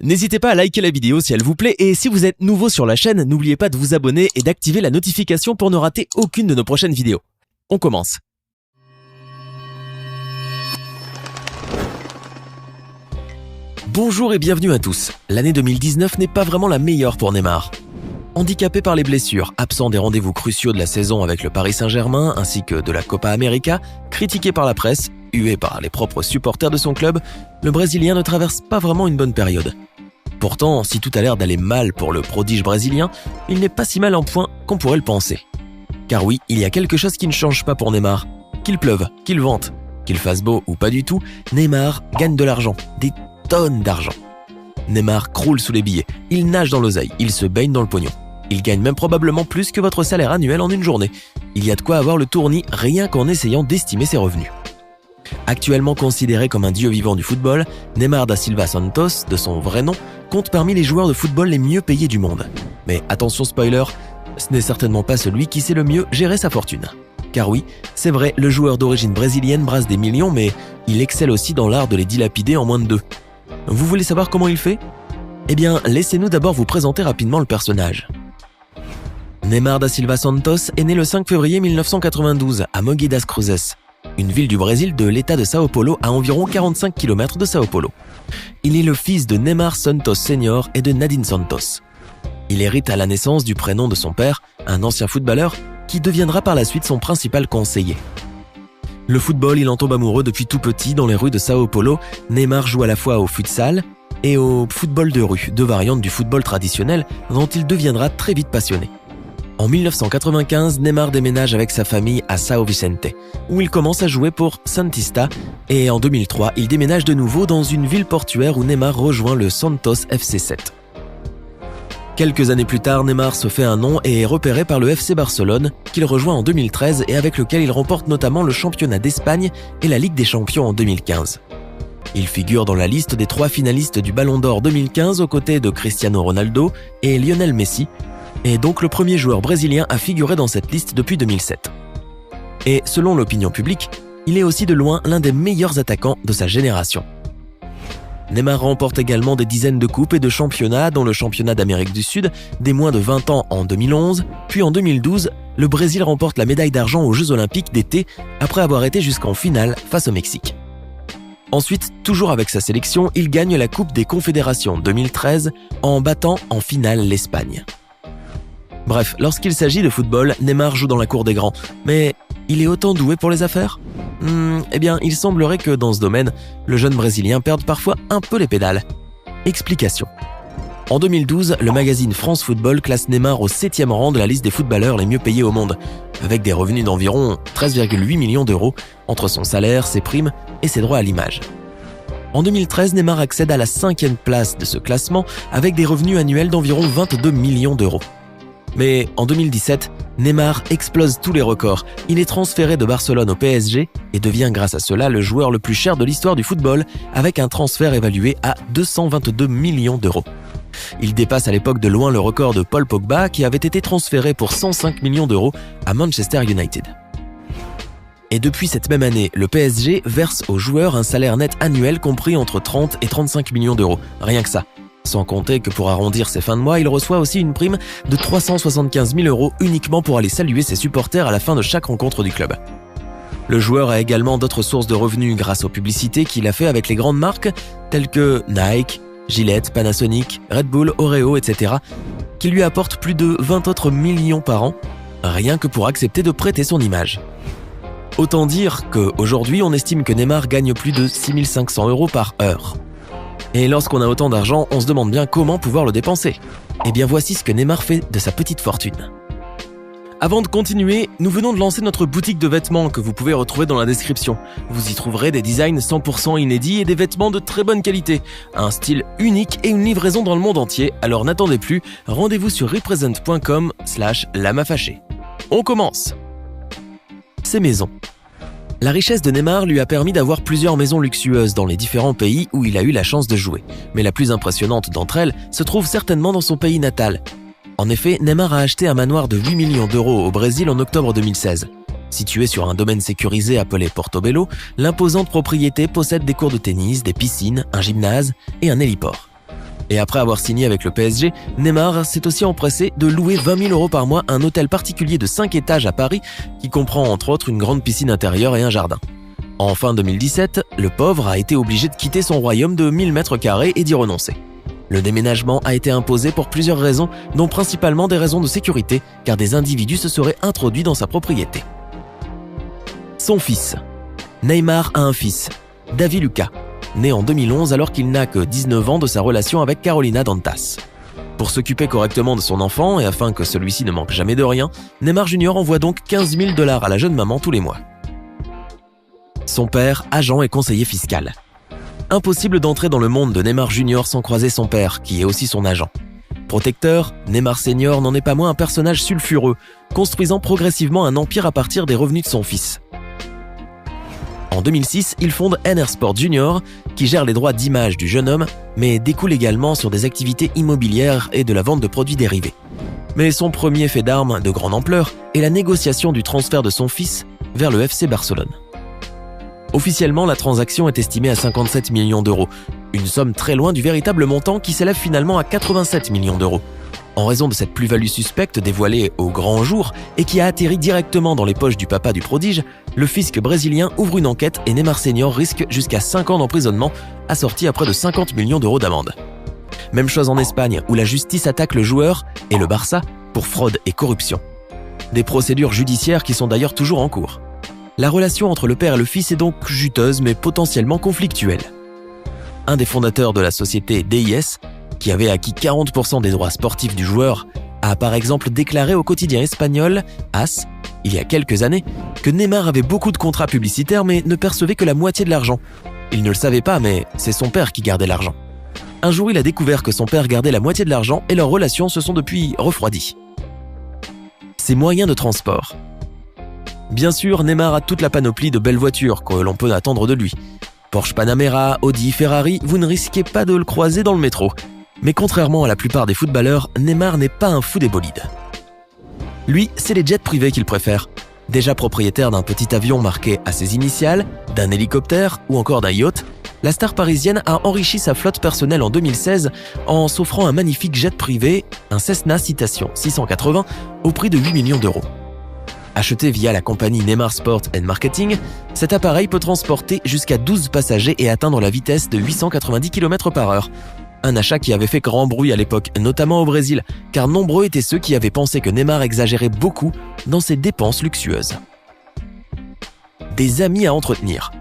N'hésitez pas à liker la vidéo si elle vous plaît et si vous êtes nouveau sur la chaîne, n'oubliez pas de vous abonner et d'activer la notification pour ne rater aucune de nos prochaines vidéos. On commence. Bonjour et bienvenue à tous. L'année 2019 n'est pas vraiment la meilleure pour Neymar. Handicapé par les blessures, absent des rendez-vous cruciaux de la saison avec le Paris Saint-Germain ainsi que de la Copa América, critiqué par la presse, hué par les propres supporters de son club, le Brésilien ne traverse pas vraiment une bonne période. Pourtant, si tout a l'air d'aller mal pour le prodige brésilien, il n'est pas si mal en point qu'on pourrait le penser. Car oui, il y a quelque chose qui ne change pas pour Neymar. Qu'il pleuve, qu'il vente, qu'il fasse beau ou pas du tout, Neymar gagne de l'argent, des tonnes d'argent. Neymar croule sous les billets, il nage dans l'oseille, il se baigne dans le pognon. Il gagne même probablement plus que votre salaire annuel en une journée. Il y a de quoi avoir le tournis rien qu'en essayant d'estimer ses revenus. Actuellement considéré comme un dieu vivant du football, Neymar da Silva Santos, de son vrai nom, compte parmi les joueurs de football les mieux payés du monde. Mais attention spoiler, ce n'est certainement pas celui qui sait le mieux gérer sa fortune. Car oui, c'est vrai, le joueur d'origine brésilienne brasse des millions, mais il excelle aussi dans l'art de les dilapider en moins de 2. Vous voulez savoir comment il fait ? Eh bien, laissez-nous d'abord vous présenter rapidement le personnage. Neymar da Silva Santos est né le 5 février 1992 à Mogi das Cruzes, une ville du Brésil de l'état de Sao Paulo à environ 45 km de Sao Paulo. Il est le fils de Neymar Santos Senior et de Nadine Santos. Il hérite à la naissance du prénom de son père, un ancien footballeur, qui deviendra par la suite son principal conseiller. Le football, il en tombe amoureux depuis tout petit dans les rues de Sao Paulo. Neymar joue à la fois au futsal et au football de rue, deux variantes du football traditionnel dont il deviendra très vite passionné. En 1995, Neymar déménage avec sa famille à São Vicente, où il commence à jouer pour Santista, et en 2003, il déménage de nouveau dans une ville portuaire où Neymar rejoint le Santos FC 7. Quelques années plus tard, Neymar se fait un nom et est repéré par le FC Barcelone, qu'il rejoint en 2013 et avec lequel il remporte notamment le championnat d'Espagne et la Ligue des Champions en 2015. Il figure dans la liste des 3 finalistes du Ballon d'Or 2015 aux côtés de Cristiano Ronaldo et Lionel Messi, et donc le premier joueur brésilien à figurer dans cette liste depuis 2007. Et selon l'opinion publique, il est aussi de loin l'un des meilleurs attaquants de sa génération. Neymar remporte également des dizaines de coupes et de championnats, dont le championnat d'Amérique du Sud, des moins de 20 ans en 2011, puis en 2012, le Brésil remporte la médaille d'argent aux Jeux Olympiques d'été après avoir été jusqu'en finale face au Mexique. Ensuite, toujours avec sa sélection, il gagne la Coupe des Confédérations 2013 en battant en finale l'Espagne. Bref, lorsqu'il s'agit de football, Neymar joue dans la cour des grands, mais il est autant doué pour les affaires ? Eh bien, il semblerait que dans ce domaine, le jeune Brésilien perde parfois un peu les pédales. Explication. En 2012, le magazine France Football classe Neymar au 7e rang de la liste des footballeurs les mieux payés au monde, avec des revenus d'environ 13,8 millions d'euros entre son salaire, ses primes et ses droits à l'image. En 2013, Neymar accède à la 5e place de ce classement avec des revenus annuels d'environ 22 millions d'euros. Mais en 2017, Neymar explose tous les records. Il est transféré de Barcelone au PSG et devient grâce à cela le joueur le plus cher de l'histoire du football avec un transfert évalué à 222 millions d'euros. Il dépasse à l'époque de loin le record de Paul Pogba qui avait été transféré pour 105 millions d'euros à Manchester United. Et depuis cette même année, le PSG verse aux joueurs un salaire net annuel compris entre 30 et 35 millions d'euros. Rien que ça. Sans compter que pour arrondir ses fins de mois, il reçoit aussi une prime de 375 000 euros uniquement pour aller saluer ses supporters à la fin de chaque rencontre du club. Le joueur a également d'autres sources de revenus grâce aux publicités qu'il a fait avec les grandes marques telles que Nike, Gillette, Panasonic, Red Bull, Oreo, etc. qui lui apportent plus de 20 autres millions par an, rien que pour accepter de prêter son image. Autant dire qu'aujourd'hui, on estime que Neymar gagne plus de 6 500 euros par heure. Et lorsqu'on a autant d'argent, on se demande bien comment pouvoir le dépenser. Eh bien voici ce que Neymar fait de sa petite fortune. Avant de continuer, nous venons de lancer notre boutique de vêtements que vous pouvez retrouver dans la description. Vous y trouverez des designs 100% inédits et des vêtements de très bonne qualité, un style unique et une livraison dans le monde entier. Alors n'attendez plus, rendez-vous sur represent.com/lamafâchée. On commence. Ses maisons. La richesse de Neymar lui a permis d'avoir plusieurs maisons luxueuses dans les différents pays où il a eu la chance de jouer. Mais la plus impressionnante d'entre elles se trouve certainement dans son pays natal. En effet, Neymar a acheté un manoir de 8 millions d'euros au Brésil en octobre 2016. Situé sur un domaine sécurisé appelé Portobello, l'imposante propriété possède des cours de tennis, des piscines, un gymnase et un héliport. Et après avoir signé avec le PSG, Neymar s'est aussi empressé de louer 20 000 € par mois un hôtel particulier de 5 étages à Paris qui comprend entre autres une grande piscine intérieure et un jardin. En fin 2017, le pauvre a été obligé de quitter son royaume de 1000 m² et d'y renoncer. Le déménagement a été imposé pour plusieurs raisons, dont principalement des raisons de sécurité, car des individus se seraient introduits dans sa propriété. Son fils. Neymar a un fils, David Lucas, né en 2011 alors qu'il n'a que 19 ans de sa relation avec Carolina Dantas. Pour s'occuper correctement de son enfant et afin que celui-ci ne manque jamais de rien, Neymar Jr. envoie donc 15 000 $ à la jeune maman tous les mois. Son père, agent et conseiller fiscal. Impossible d'entrer dans le monde de Neymar Jr. sans croiser son père, qui est aussi son agent. Protecteur, Neymar Senior n'en est pas moins un personnage sulfureux, construisant progressivement un empire à partir des revenus de son fils. En 2006, il fonde NR Sport Junior, qui gère les droits d'image du jeune homme, mais découle également sur des activités immobilières et de la vente de produits dérivés. Mais son premier fait d'armes de grande ampleur est la négociation du transfert de son fils vers le FC Barcelone. Officiellement, la transaction est estimée à 57 millions €, une somme très loin du véritable montant qui s'élève finalement à 87 millions €. En raison de cette plus-value suspecte dévoilée au grand jour et qui a atterri directement dans les poches du papa du prodige, le fisc brésilien ouvre une enquête et Neymar Senior risque jusqu'à 5 ans d'emprisonnement, assorti à près de 50 millions € d'amende. Même chose en Espagne, où la justice attaque le joueur et le Barça pour fraude et corruption. Des procédures judiciaires qui sont d'ailleurs toujours en cours. La relation entre le père et le fils est donc juteuse mais potentiellement conflictuelle. Un des fondateurs de la société DIS, qui avait acquis 40% des droits sportifs du joueur, a par exemple déclaré au quotidien espagnol AS, il y a quelques années, que Neymar avait beaucoup de contrats publicitaires mais ne percevait que la moitié de l'argent. Il ne le savait pas, mais c'est son père qui gardait l'argent. Un jour, il a découvert que son père gardait la moitié de l'argent et leurs relations se sont depuis refroidies. Ses moyens de transport. Bien sûr, Neymar a toute la panoplie de belles voitures que l'on peut attendre de lui. Porsche Panamera, Audi, Ferrari, vous ne risquez pas de le croiser dans le métro. Mais contrairement à la plupart des footballeurs, Neymar n'est pas un fou des bolides. Lui, c'est les jets privés qu'il préfère. Déjà propriétaire d'un petit avion marqué à ses initiales, d'un hélicoptère ou encore d'un yacht, la star parisienne a enrichi sa flotte personnelle en 2016 en s'offrant un magnifique jet privé, un Cessna Citation 680, au prix de 8 millions €. Acheté via la compagnie Neymar Sport & Marketing, cet appareil peut transporter jusqu'à 12 passagers et atteindre la vitesse de 890 km/h. Un achat qui avait fait grand bruit à l'époque, notamment au Brésil, car nombreux étaient ceux qui avaient pensé que Neymar exagérait beaucoup dans ses dépenses luxueuses. Des amis à entretenir.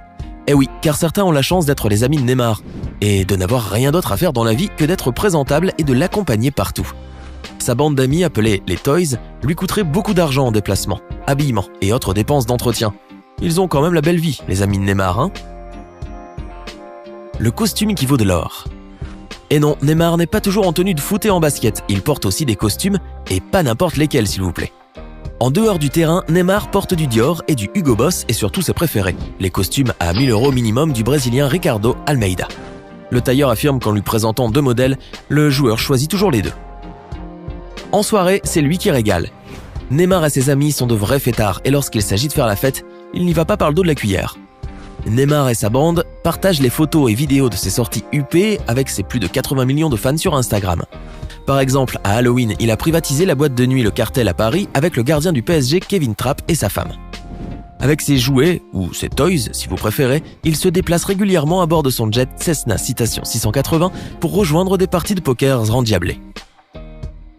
Eh oui, car certains ont la chance d'être les amis de Neymar, et de n'avoir rien d'autre à faire dans la vie que d'être présentable et de l'accompagner partout. Sa bande d'amis, appelée les Toys, lui coûterait beaucoup d'argent en déplacement, habillement et autres dépenses d'entretien. Ils ont quand même la belle vie, les amis de Neymar, hein. Le costume qui vaut de l'or. Et non, Neymar n'est pas toujours en tenue de foot et en basket, il porte aussi des costumes, et pas n'importe lesquels s'il vous plaît. En dehors du terrain, Neymar porte du Dior et du Hugo Boss et surtout ses préférés, les costumes à 1 000 € minimum du Brésilien Ricardo Almeida. Le tailleur affirme qu'en lui présentant 2 modèles, le joueur choisit toujours les 2. En soirée, c'est lui qui régale. Neymar et ses amis sont de vrais fêtards et lorsqu'il s'agit de faire la fête, il n'y va pas par le dos de la cuillère. Neymar et sa bande partagent les photos et vidéos de ses sorties huppées avec ses plus de 80 millions de fans sur Instagram. Par exemple, à Halloween, il a privatisé la boîte de nuit Le Cartel à Paris avec le gardien du PSG Kevin Trapp et sa femme. Avec ses jouets, ou ses toys si vous préférez, il se déplace régulièrement à bord de son jet Cessna Citation 680 pour rejoindre des parties de poker endiablées.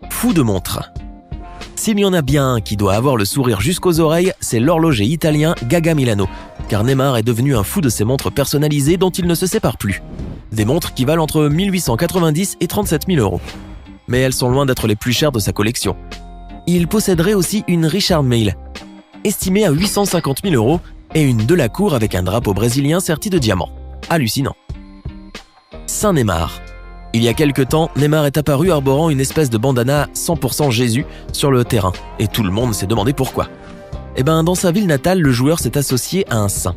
Fou de montres. S'il y en a bien un qui doit avoir le sourire jusqu'aux oreilles, c'est l'horloger italien Gaga Milano, car Neymar est devenu un fou de ses montres personnalisées dont il ne se sépare plus. Des montres qui valent entre 1 890 et 37 000 €. Mais elles sont loin d'être les plus chères de sa collection. Il posséderait aussi une Richard Mille, estimée à 850 000 € et une Delacour avec un drapeau brésilien serti de diamants. Hallucinant. Saint Neymar. Il y a quelque temps, Neymar est apparu arborant une espèce de bandana 100% Jésus sur le terrain, et tout le monde s'est demandé pourquoi. Eh ben, dans sa ville natale, le joueur s'est associé à un saint.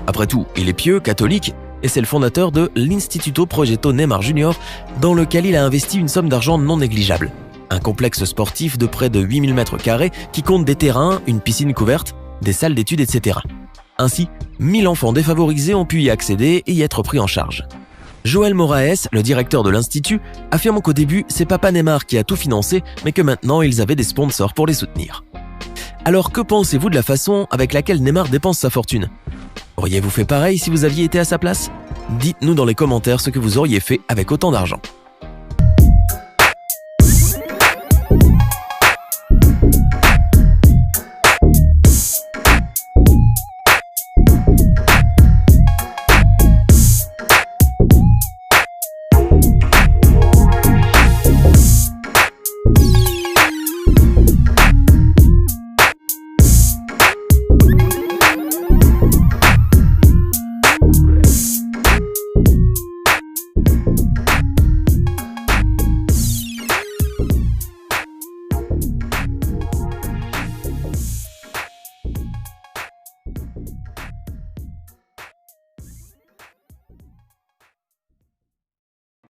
Après tout, il est pieux, catholique, et c'est le fondateur de l'Instituto Progetto Neymar Jr., dans lequel il a investi une somme d'argent non négligeable. Un complexe sportif de près de 8000 m² qui compte des terrains, une piscine couverte, des salles d'études, etc. Ainsi, 1000 enfants défavorisés ont pu y accéder et y être pris en charge. Joël Moraes, le directeur de l'Institut, affirme qu'au début, c'est papa Neymar qui a tout financé, mais que maintenant ils avaient des sponsors pour les soutenir. Alors que pensez-vous de la façon avec laquelle Neymar dépense sa fortune? Auriez-vous fait pareil si vous aviez été à sa place? Dites-nous dans les commentaires ce que vous auriez fait avec autant d'argent.